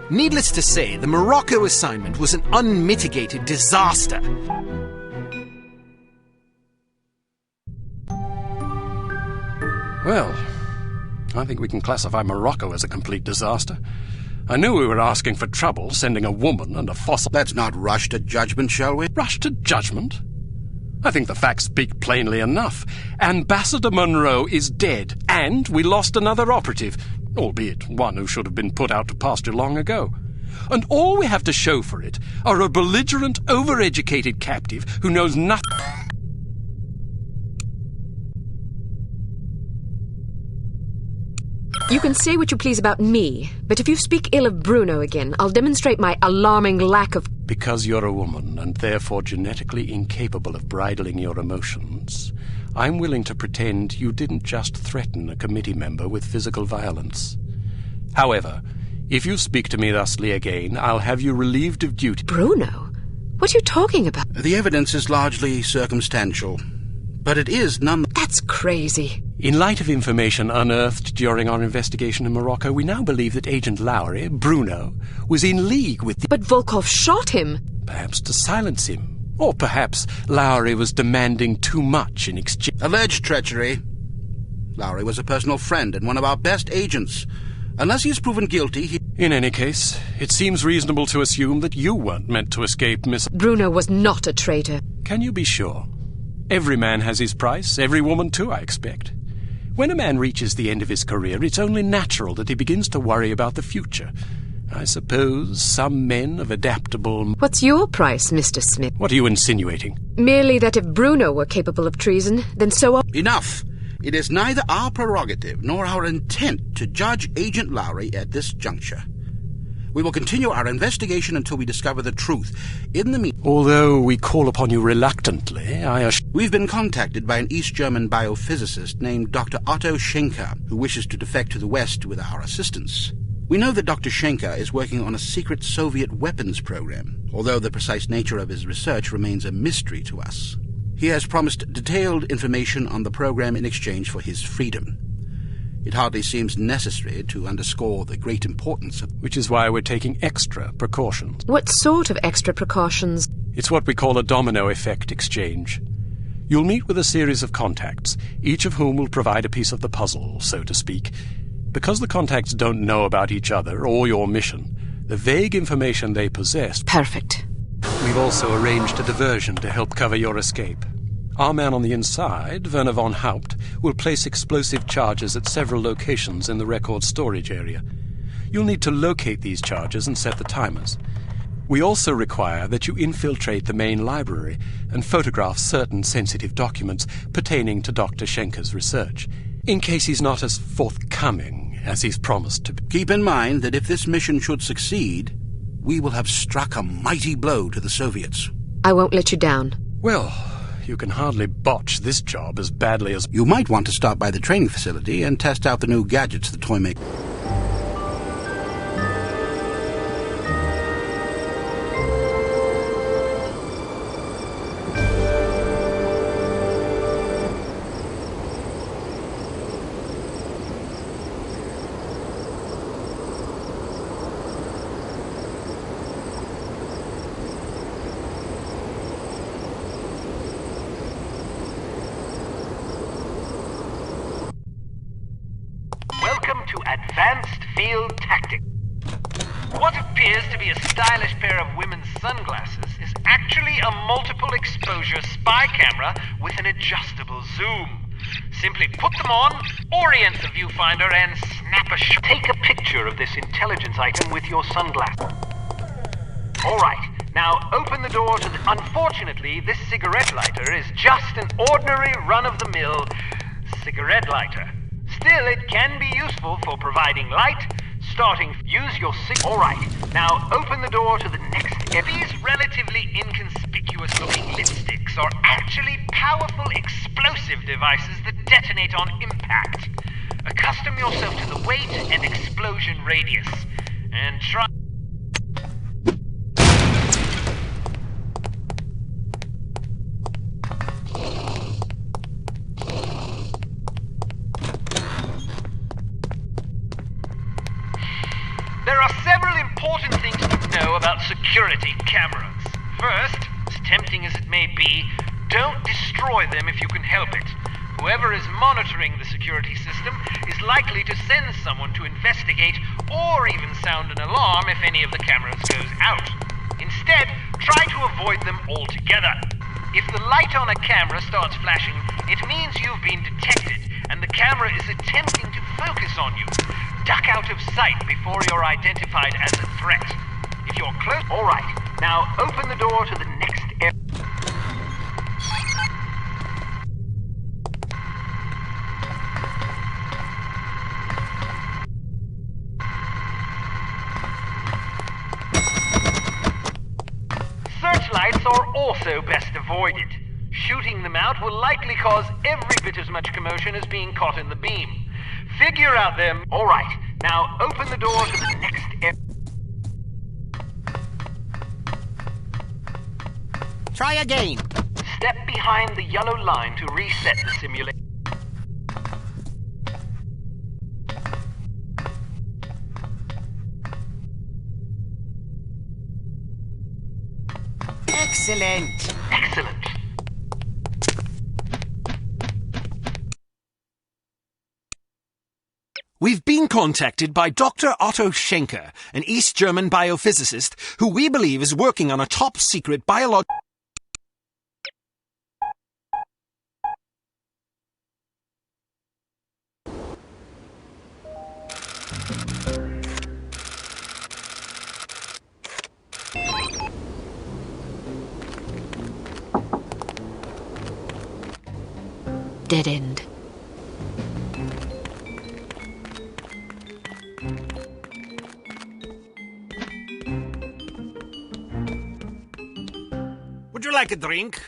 Needless to say, the Morocco assignment was an unmitigated disaster. Well, I think we can classify Morocco as a complete disaster. I knew we were asking for trouble, sending a woman and a fossil... Let's not rush to judgment, shall we? Rush to judgment? I think the facts speak plainly enough. Ambassador Monroe is dead, and we lost another operative, albeit one who should have been put out to pasture long ago. And all we have to show for it are a belligerent, overeducated captive who knows nothing... You can say what you please about me, but if you speak ill of Bruno again, I'll demonstrate my alarming lack of... Because you're a woman, and therefore genetically incapable of bridling your emotions, I'm willing to pretend you didn't just threaten a committee member with physical violence. However, if you speak to me thusly again, I'll have you relieved of duty. Bruno? What are you talking about? The evidence is largely circumstantial, but it is none... That's crazy. In light of information unearthed during our investigation in Morocco, we now believe that Agent Lowry, Bruno, was in league with the... But Volkov shot him. Perhaps to silence him. Or perhaps Lowry was demanding too much in exchange... Alleged treachery. Lowry was a personal friend and one of our best agents. Unless he is proven guilty, he... In any case, it seems reasonable to assume that you weren't meant to escape, Miss... Bruno was not a traitor. Can you be sure? Every man has his price, every woman too, I expect. When a man reaches the end of his career, it's only natural that he begins to worry about the future. I suppose some men of adaptable... What's your price, Mr. Smith? What are you insinuating? Merely that if Bruno were capable of treason, then so are... Enough! It is neither our prerogative nor our intent to judge Agent Lowry at this juncture. We will continue our investigation until we discover the truth. In the meantime... Although we call upon you reluctantly, We've been contacted by an East German biophysicist named Dr. Otto Schenker, who wishes to defect to the West with our assistance. We know that Dr. Schenker is working on a secret Soviet weapons program, although the precise nature of his research remains a mystery to us. He has promised detailed information on the program in exchange for his freedom. It hardly seems necessary to underscore the great importance of... Which is why we're taking extra precautions. What sort of extra precautions? It's what we call a domino effect exchange. You'll meet with a series of contacts, each of whom will provide a piece of the puzzle, so to speak. Because the contacts don't know about each other or your mission, the vague information they possess... Perfect. We've also arranged a diversion to help cover your escape. Our man on the inside, Werner von Haupt, will place explosive charges at several locations in the record storage area. You'll need to locate these charges and set the timers. We also require that you infiltrate the main library and photograph certain sensitive documents pertaining to Dr. Schenker's research, in case he's not as forthcoming as he's promised to be. Keep in mind that if this mission should succeed, we will have struck a mighty blow to the Soviets. I won't let you down. Well, you can hardly botch this job as badly as... You might want to stop by the training facility and test out the new gadgets the toy maker... Advanced Field Tactics. What appears to be a stylish pair of women's sunglasses is actually a multiple exposure spy camera with an adjustable zoom. Simply put them on, orient the viewfinder, and snap a shot. Take a picture of this intelligence item with your sunglasses. Alright, now open the door to the... Unfortunately, this cigarette lighter is just an ordinary run-of-the-mill cigarette lighter. Still, it can be useful for providing light, use your Alright, now open the door to the next... These relatively inconspicuous-looking lipsticks are actually powerful explosive devices that detonate on impact. Accustom yourself to the weight and explosion radius, and try... There are several important security cameras. First, as tempting as it may be, don't destroy them if you can help it. Whoever is monitoring the security system is likely to send someone to investigate or even sound an alarm if any of the cameras goes out. Instead, try to avoid them altogether. If the light on a camera starts flashing, it means you've been detected and the camera is attempting to focus on you. Duck out of sight before you're identified as a threat. If you're close... Alright, now open the door to the next area. Searchlights are also best avoided. Shooting them out will likely cause every bit as much commotion as being caught in the beam. Figure out them. Alright, now open the door to the next area. Try again. Step behind the yellow line to reset the simulation. Excellent. Excellent. We've been contacted by Dr. Otto Schenker, an East German biophysicist who we believe is working on a top-secret biological... Dead end. Would you like a drink?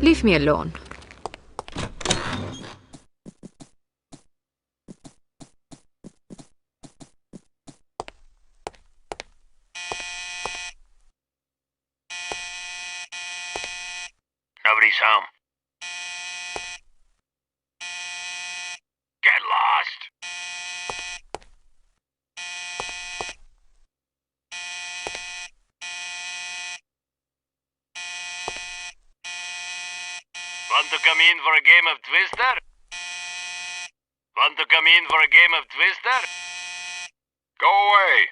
Leave me alone. Nobody's home. Get lost. Want to come in for a game of Twister? Want to come in for a game of Twister? Go away.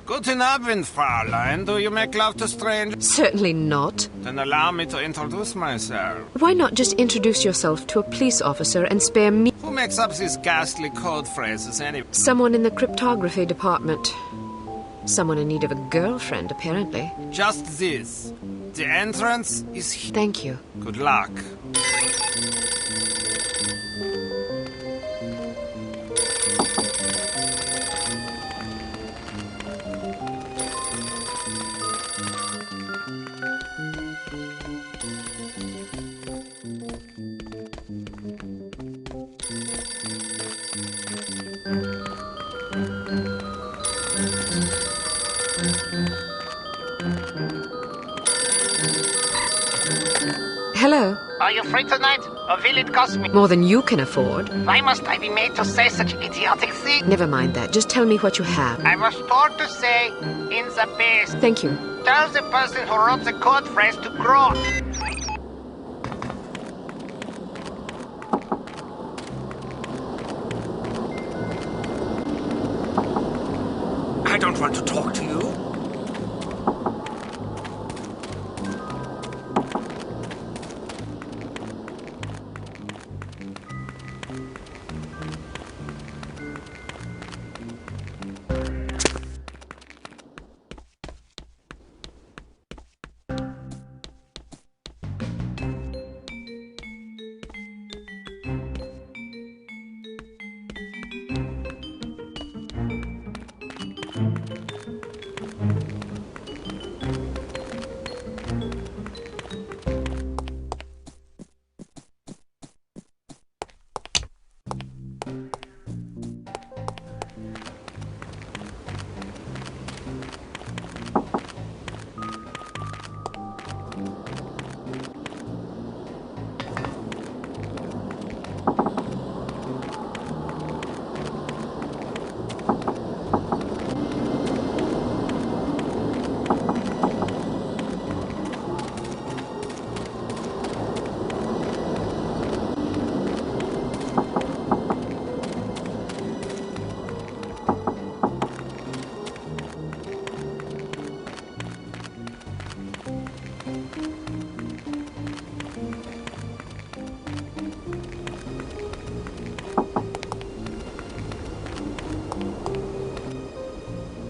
Guten Abend, Fräulein. Do you make love to strangers? Certainly not. Then allow me to introduce myself. Why not just introduce yourself to a police officer and spare me? Who makes up these ghastly code phrases anyway? Someone in the cryptography department. Someone in need of a girlfriend, apparently. Just this. The entrance is here. Thank you. Good luck. Hello. Are you free tonight, or will it cost me? More than you can afford. Why must I be made to say such idiotic things? Never mind that. Just tell me what you have. I was told to say, in the base. Thank you. Tell the person who wrote the code phrase to grow. I don't want to talk to you.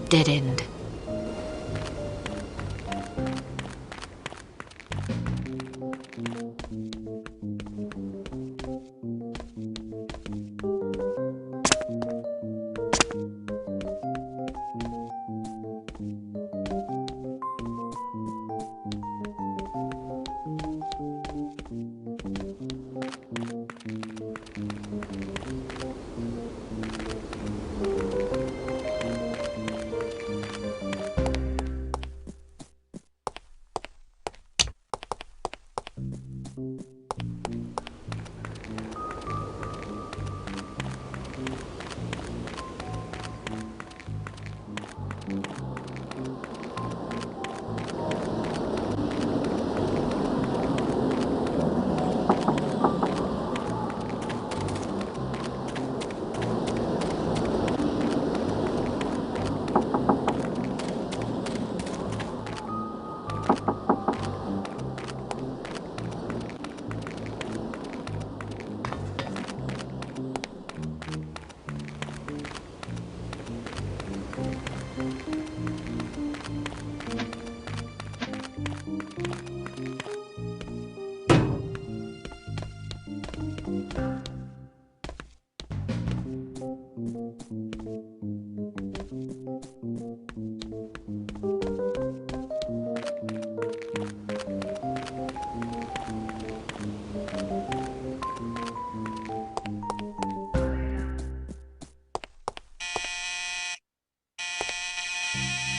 dead end.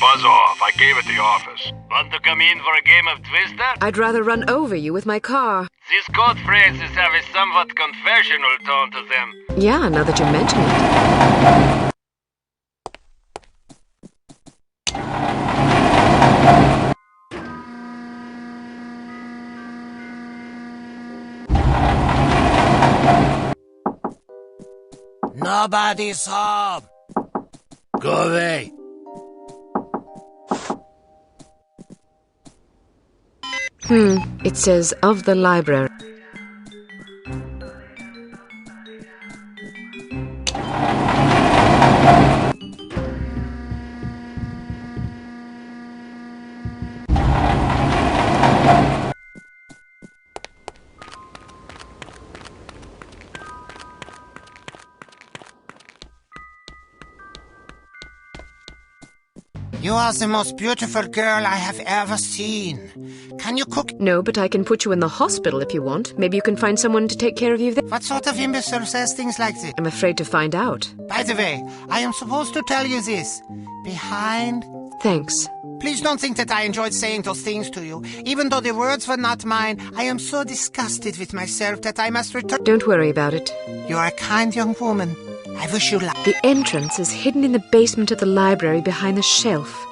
Buzz off. I gave it the office. Want to come in for a game of Twister? I'd rather run over you with my car. These code phrases have a somewhat confessional tone to them. Yeah, now that you mention it. Nobody's home. Go away. It says of the library. You are the most beautiful girl I have ever seen. Can you cook? No, but I can put you in the hospital if you want. Maybe you can find someone to take care of you there. What sort of imbecile says things like this? I'm afraid to find out. By the way, I am supposed to tell you this. Behind... Thanks. Please don't think that I enjoyed saying those things to you. Even though the words were not mine, I am so disgusted with myself that I must return... Don't worry about it. You are a kind young woman. I wish you luck. The entrance is hidden in the basement of the library behind the shelf.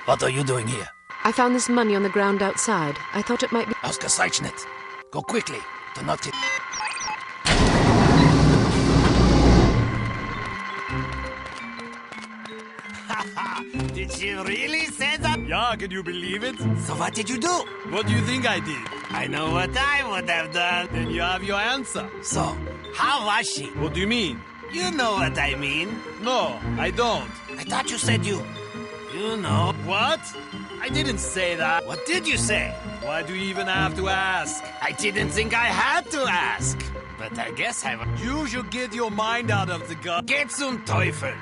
What are you doing here? I found this money on the ground outside. I thought it might be... Ausgezeichnet. Go quickly. Do not get... Did she really say that? Yeah, can you believe it? So what did you do? What do you think I did? I know what I would have done. Then you have your answer. So, how was she? What do you mean? You know what I mean. No, I don't. I thought you said you... You know. What? I didn't say that. What did you say? Why do you even have to ask? I didn't think I had to ask. But I guess I... You should get your mind out of the gun. Get zum Teufel.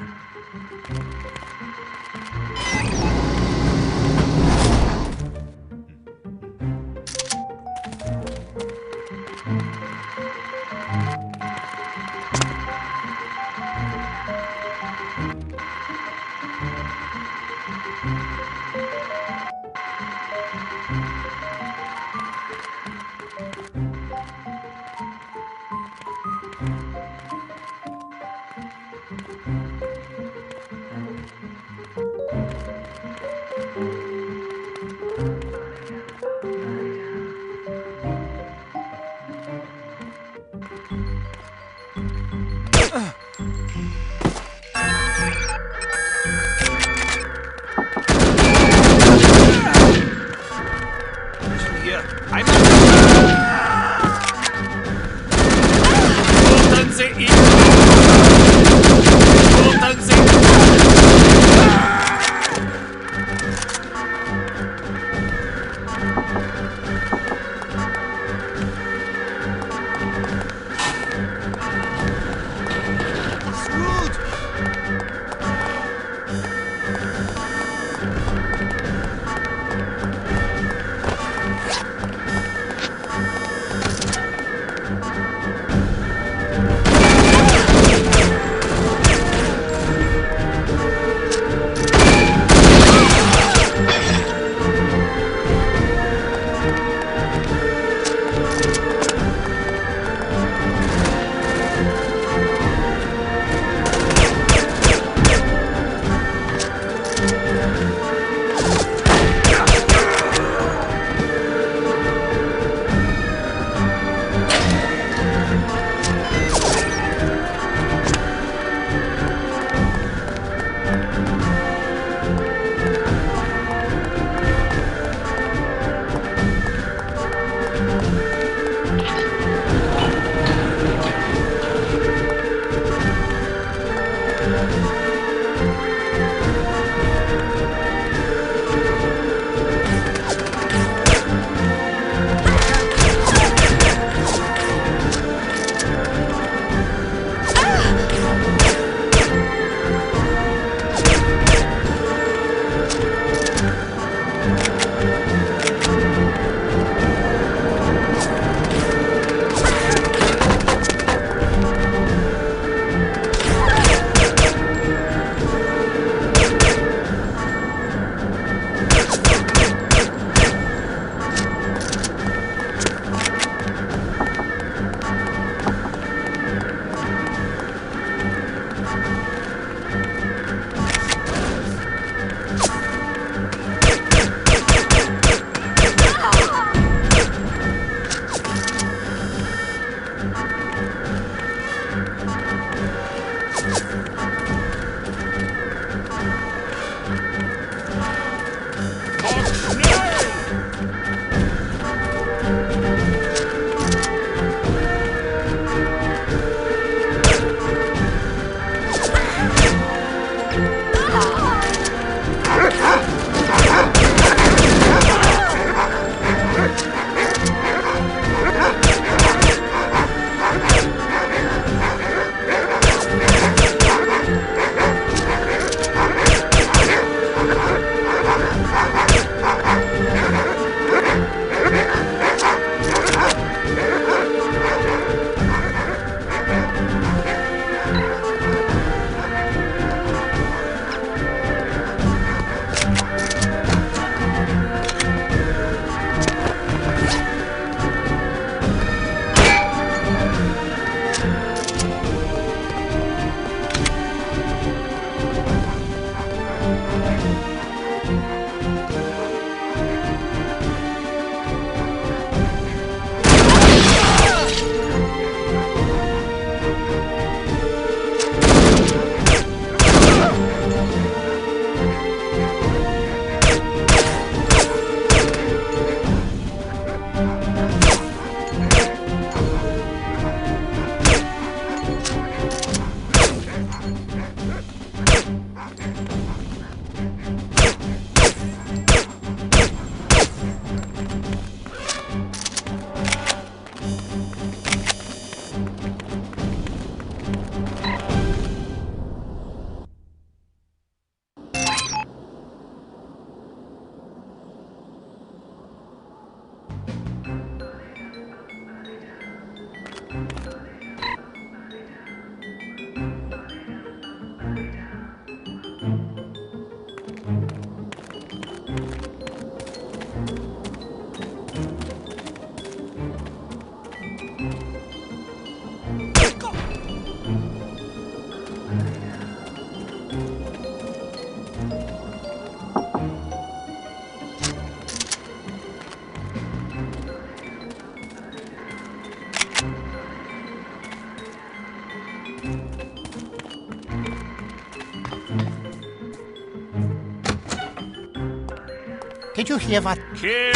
Did you hear what? Kill!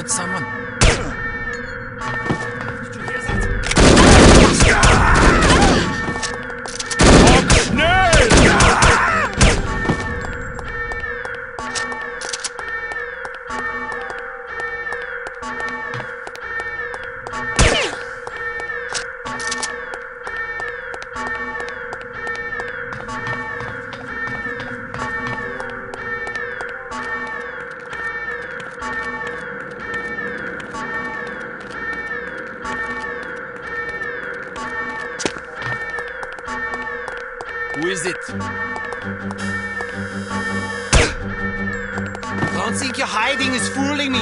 Someone. Who is it? Don't think your hiding is fooling me.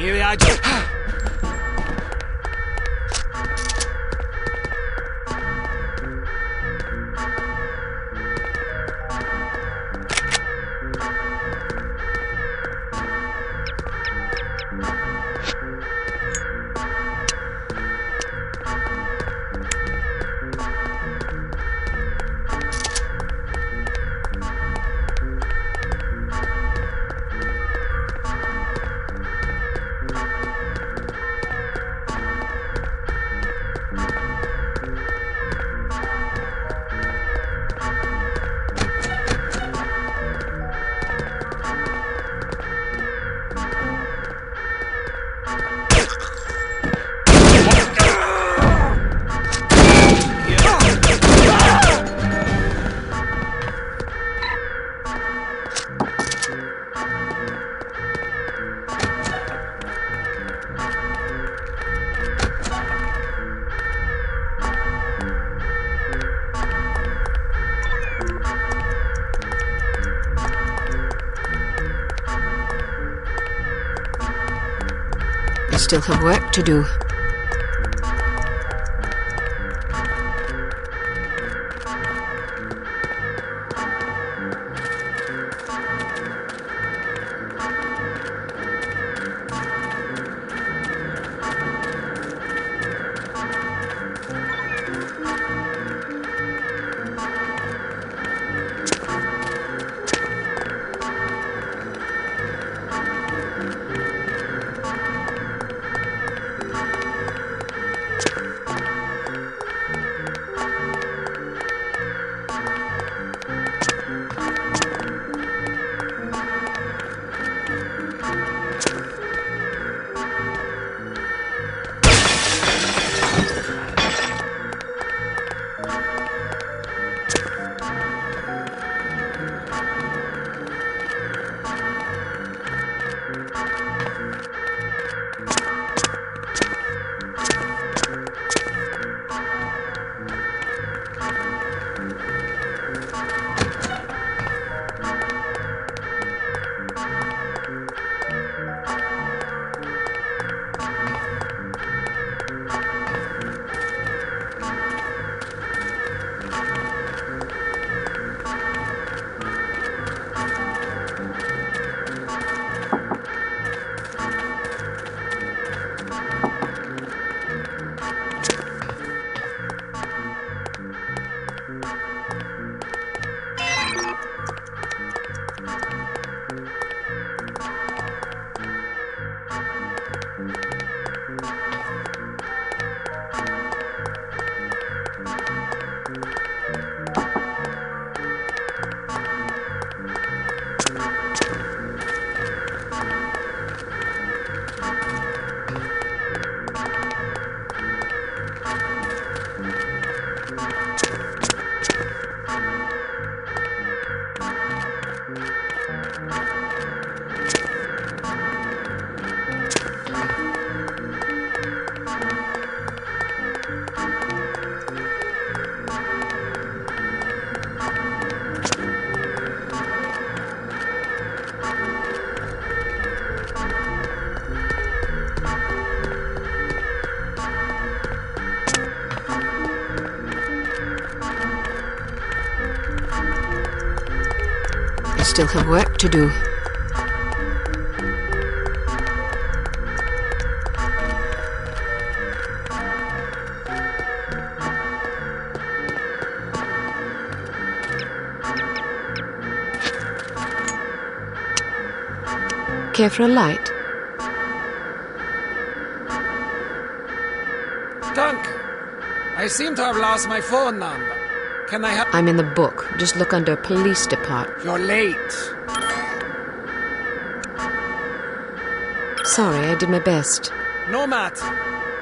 Maybe I just... I still have work to do. I still have work to do. Care for a light? Dunk! I seem to have lost my phone number. Can I help? I'm in the book. Just look under police department. You're late. Sorry, I did my best. No matter.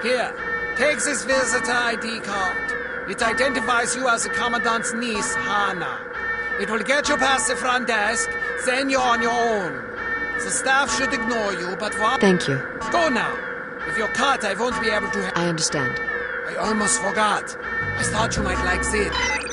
Here, take this visitor ID card. It identifies you as the Commandant's niece, Hannah. It will get you past the front desk, then you're on your own. The staff should ignore you, but what? Thank you. Go now. If you're cut, I won't be able to... I understand. I almost forgot. I thought you might like this.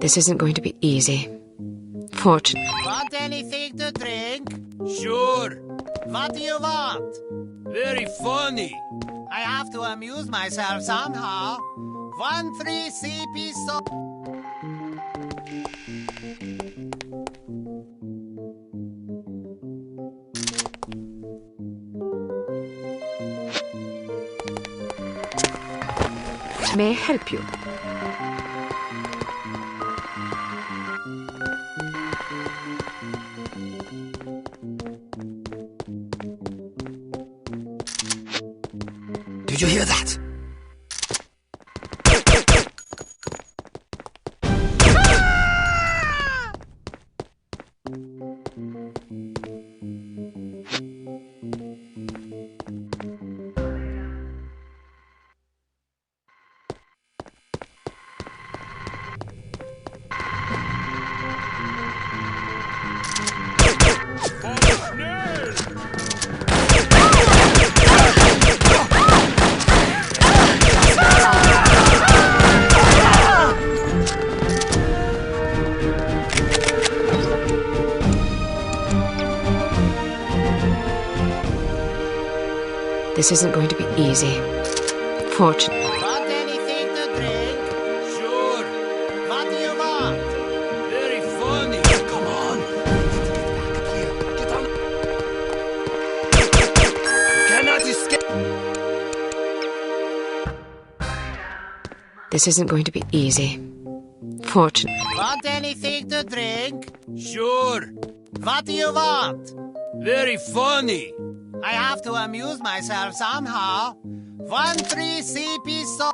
This isn't going to be easy. Fortunately. Want anything to drink? Sure. What do you want? Very funny. I have to amuse myself somehow. 1-3 CP so... May I help you? Did you hear that? This isn't going to be easy. Fortunately. Want anything to drink? Sure. What do you want? Very funny. Come on. Get on. Cannot escape. This isn't going to be easy. Fortunately. Want anything to drink? Sure. What do you want? Very funny. I have to amuse myself somehow. 1-3 CP so...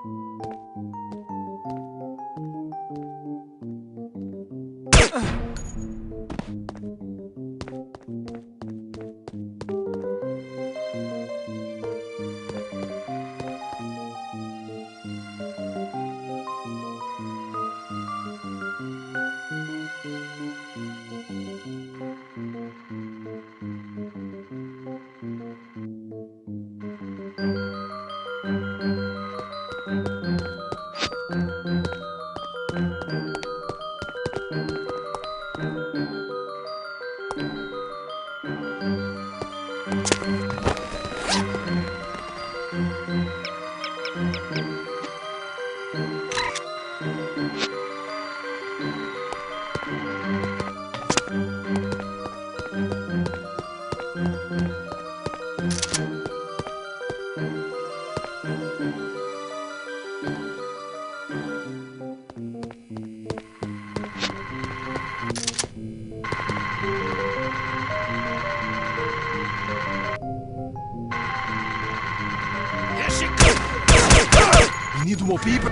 We need more people.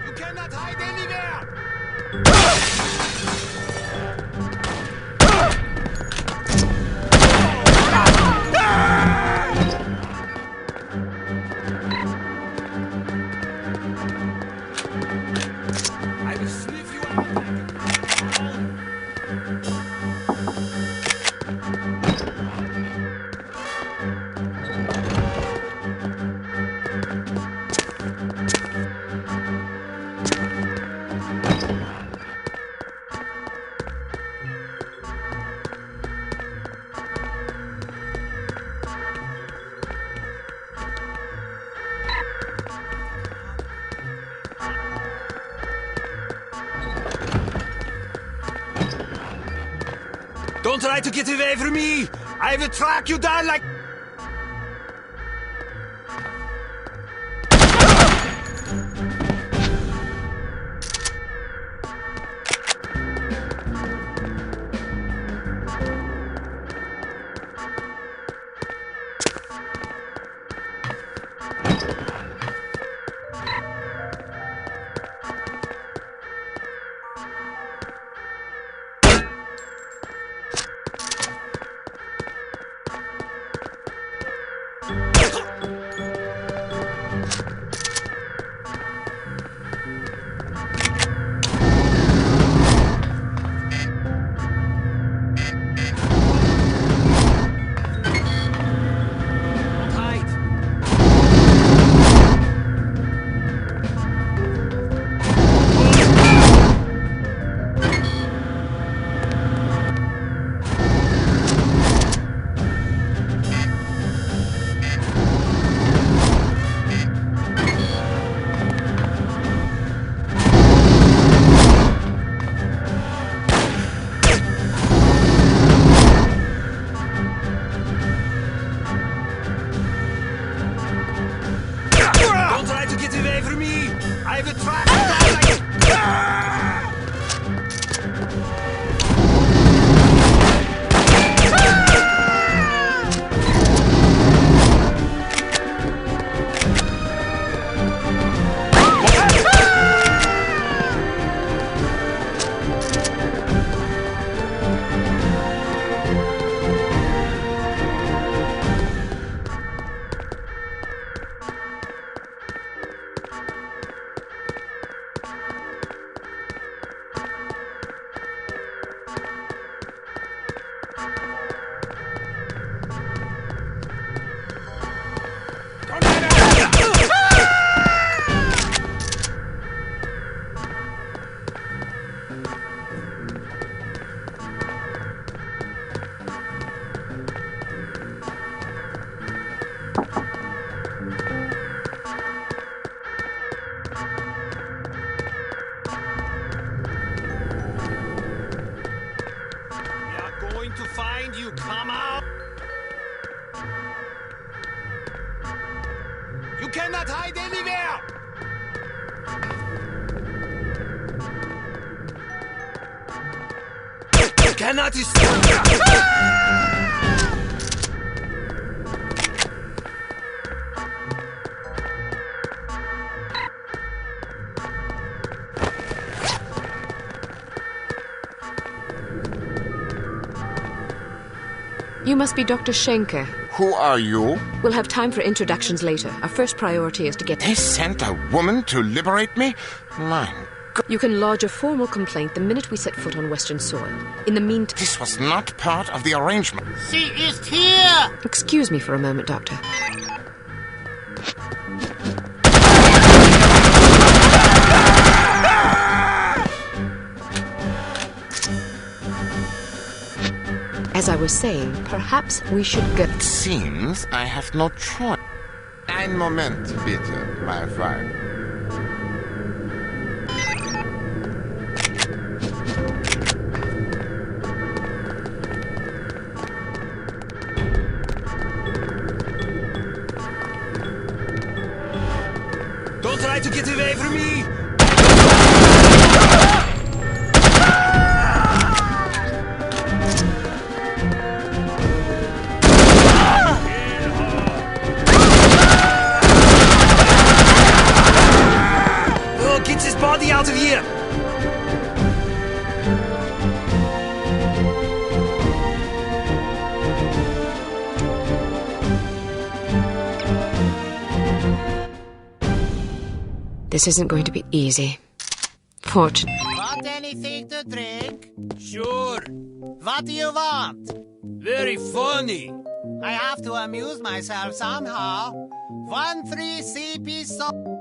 You cannot hide anywhere. I will sniff you out. Don't try to get away from me! I will track you down like... come out! You cannot hide anywhere! You cannot escape! You must be Dr. Schenker. Who are you? We'll have time for introductions later. Our first priority is to get... They sent a woman to liberate me? My God. You can lodge a formal complaint the minute we set foot on Western soil. In the meantime... This was not part of the arrangement. She is here! Excuse me for a moment, Doctor. As I was saying, perhaps we should go... It seems I have no choice. Ein Moment, bitte, my friend. Don't try to get away from me! Out of here! This isn't going to be easy. Fortunately. Want anything to drink? Sure. What do you want? Very funny. I have to amuse myself somehow. 1-3 CP so...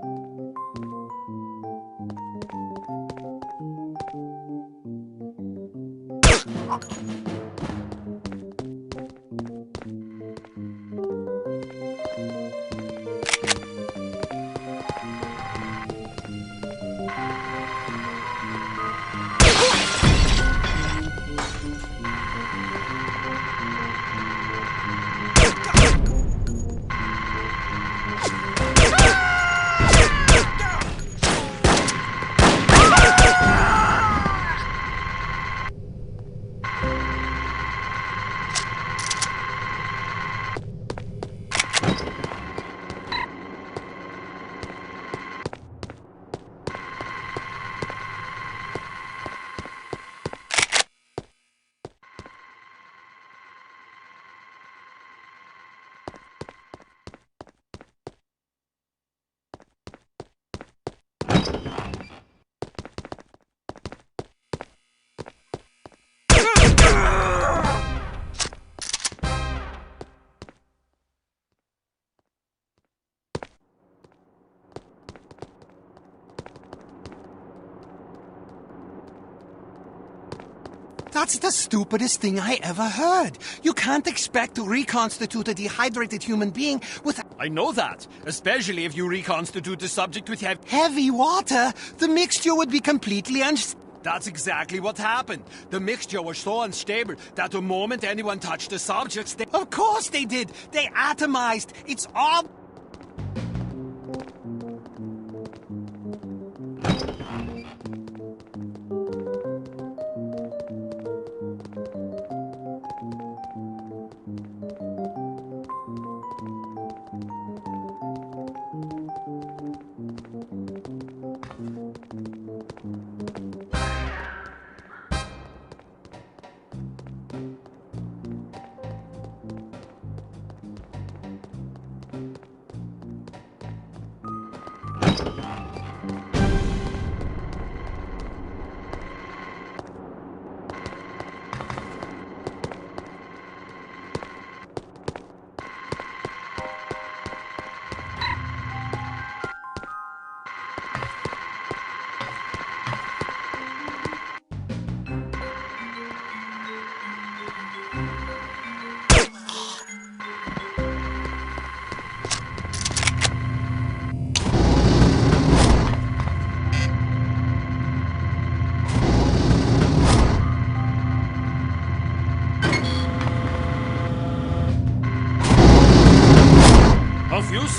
That's the stupidest thing I ever heard. You can't expect to reconstitute a dehydrated human being with... I know that, especially if you reconstitute the subject with heavy water. The mixture would be completely That's exactly what happened. The mixture was so unstable that the moment anyone touched the subjects, they... Of course they did. They atomized. It's all...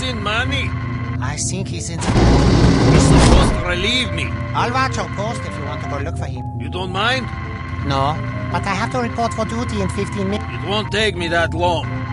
missing money? I think he's in. You're supposed to relieve me. I'll watch your post if you want to go look for him. You don't mind? No, but I have to report for duty in 15 minutes. It won't take me that long.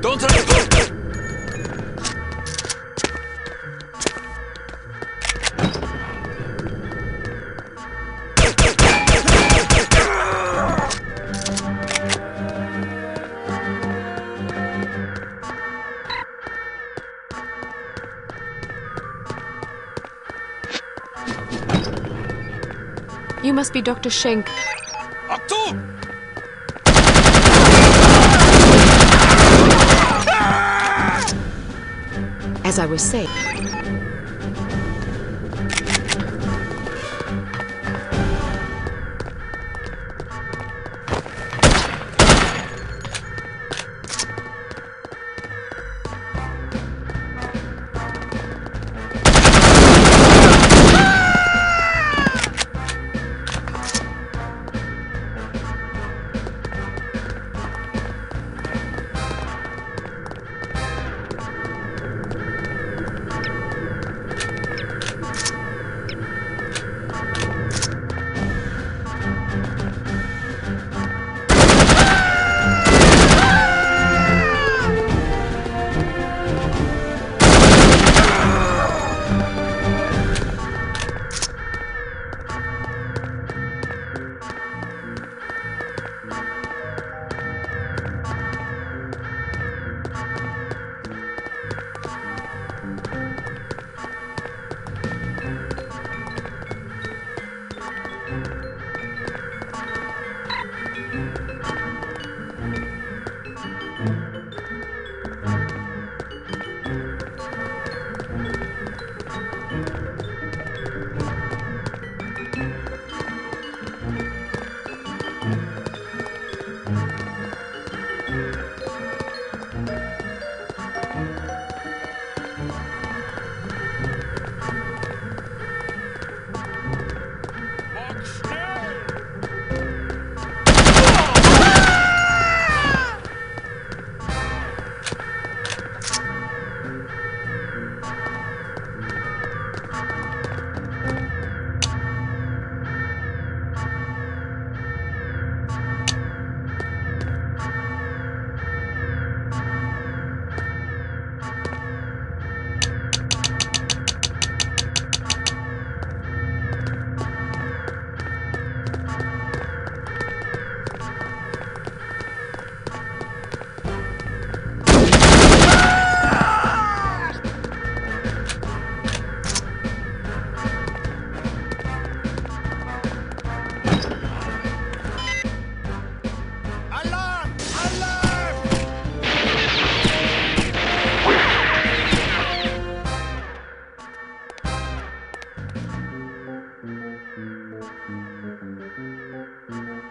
Don't try to... You must be Dr. Schenk. Achtung! As I was saying.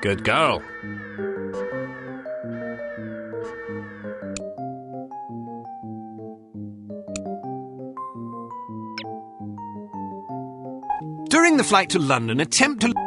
Good girl. During the flight to London, attempt to...